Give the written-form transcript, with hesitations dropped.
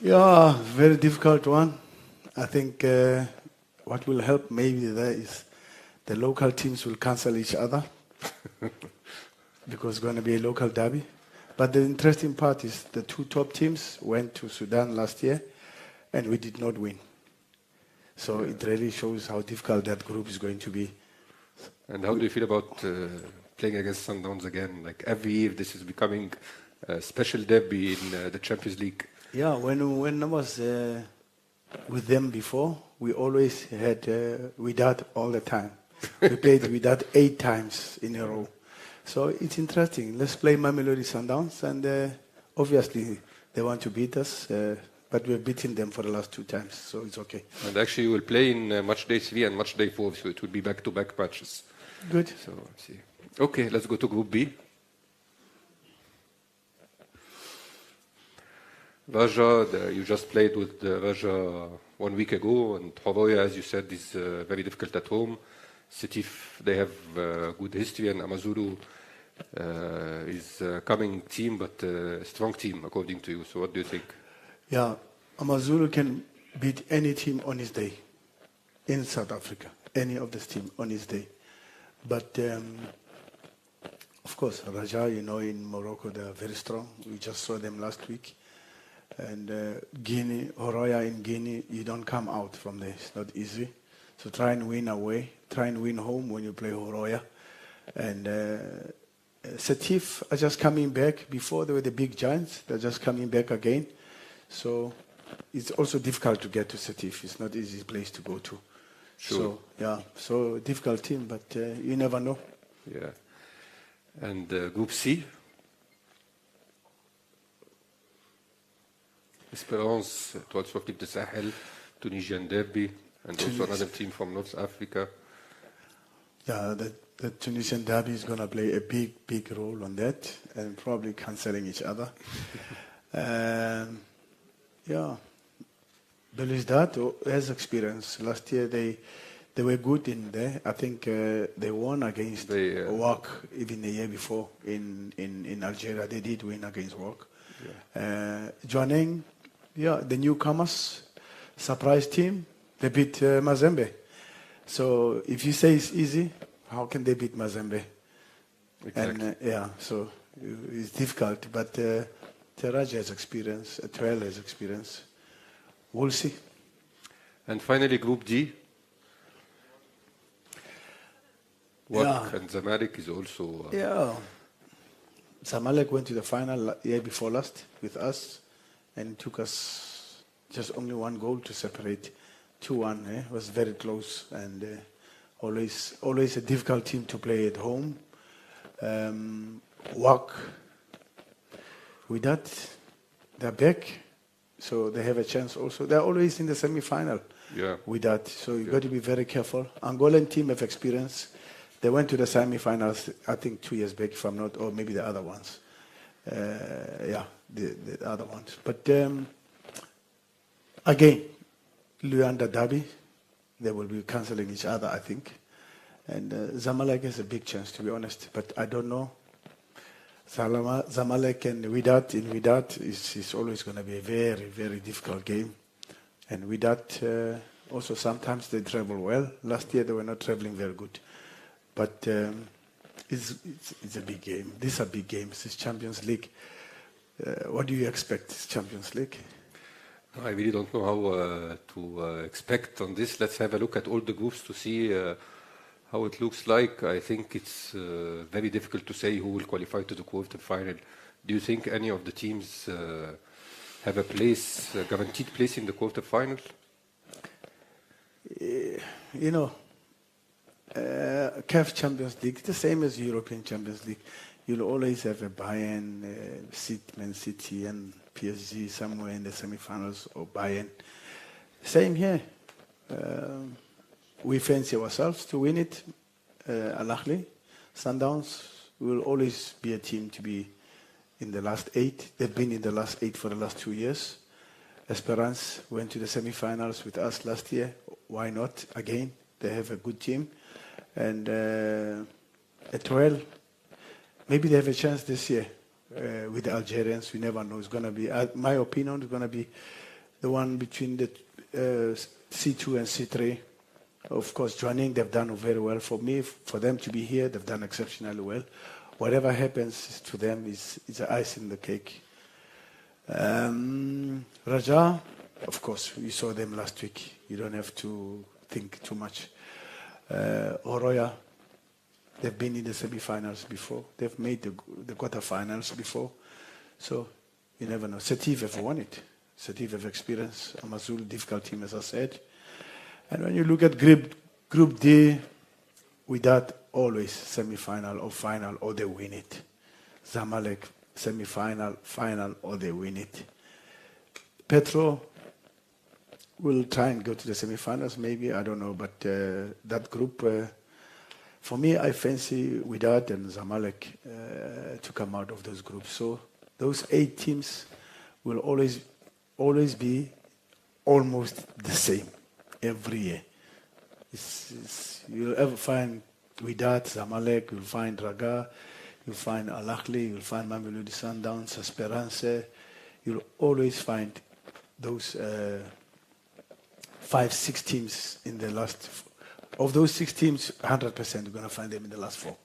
Yeah, very difficult one. I think what will help maybe there is the local teams will cancel each other because it's going to be a local derby. But the interesting part is the two top teams went to Sudan last year and we did not win. So it really shows how difficult that group is going to be. And how do you feel about playing against Sundowns again? Like every year, this is becoming a special derby in the Champions League. Yeah, when I was with them before, we always had Wydad all the time. We played Wydad 8 times in a row. So it's interesting. Let's play Mamelodi Sundowns, and obviously they want to beat us, but we've beaten them for the last 2 times, so it's okay. And actually, you will play in match day 3 and match day 4, so it will be back-to-back matches. Good. So let's see. Okay, let's go to Group B. Raja, you just played with Raja 1 week ago, and Horoya, as you said, is very difficult at home. Setif, they have good history, and Amazulu is a coming team, but a strong team, according to you. So what do you think? Yeah, Amazulu can beat any team on his day in South Africa, any of this team on his day. But of course, Raja, in Morocco, they are very strong. We just saw them last week. And Guinea, Horoya in Guinea, you don't come out from there. It's not easy. So try and win away. Try and win home when you play Horoya. And Setif are just coming back. Before they were the big giants. They're just coming back again. So it's also difficult to get to Setif. It's not an easy place to go to. Sure. So difficult team, but you never know. Yeah. And Group C? Esperance, Toile Sportive de Sahel, Tunisian Derby, and also another team from North Africa. Yeah, the Tunisian Derby is going to play a big role on that, and probably cancelling each other. Yeah, Belouizdad has experience. Last year they were good in there. I think they won against WAC even the year before in Algeria. They did win against WAC. Yeah. Jwaneng, the newcomers, surprise team, they beat Mazembe. So if you say it's easy, how can they beat Mazembe? Exactly. And so it's difficult. But Teraj has experience, Etoile has experience. We'll see. And finally, Group D. WAC and Zamalek is also... Zamalek went to the final year before last with us, and it took us just only 1 goal to separate. 2-1. It was very close, and always a difficult team to play at home. WAC, with that, they're back, so they have a chance also. They're always in the semi-final with that, so you've got to be very careful. Angolan team have experience. They went to the semi-finals, I think 2 years back, if I'm not, or maybe the other ones. The other ones. But again, Luanda Derby, they will be cancelling each other, I think. And Zamalek has a big chance, to be honest. But I don't know. Zamalek and Wydad is always going to be a very, very difficult game. And Wydad also sometimes they travel well. Last year they were not traveling very good. But it's a big game. These are big games. It's Champions League. What do you expect? It's Champions League. I really don't know how to expect on this. Let's have a look at all the groups to see how it looks like. I think it's very difficult to say who will qualify to the quarterfinal. Do you think any of the teams have a place, a guaranteed place in the quarterfinal? CAF Champions League, the same as European Champions League. You'll always have a Bayern, Man City and PSG somewhere in the semi-finals, or Bayern. Same here. We fancy ourselves to win it. Ahly, Sundowns will always be a team to be in the last 8. They've been in the last 8 for the last 2 years. Esperance went to the semi-finals with us last year. Why not? Again, they have a good team. And Etoile, maybe they have a chance this year with the Algerians. We never know. It's going to be, my opinion, it's going to be the one between the C2 and C3. Of course, joining, they've done very well. For me, for them to be here, they've done exceptionally well. Whatever happens to them is ice in the cake. Raja, of course, we saw them last week. You don't have to think too much. Oroya, they've been in the semi-finals before. They've made the quarter-finals before. So you never know. Setif have won it. Setif have experience. Amazulu, difficult team, as I said. And when you look at Group D, without always semi-final or final, or they win it. Zamalek, semi-final, final, or they win it. Petro will try and go to the semi-finals, maybe, I don't know. But that group, for me, I fancy Wydad and Zamalek to come out of those groups. So those 8 teams will always be almost the same every year. You'll ever find Wydad, Zamalek, you'll find Raga, you'll find Ahly, you'll find Mamelodi Sundowns, Esperance. You'll always find those 5-6 teams in the last. Of those 6 teams, 100% you're going to find them in the last 4.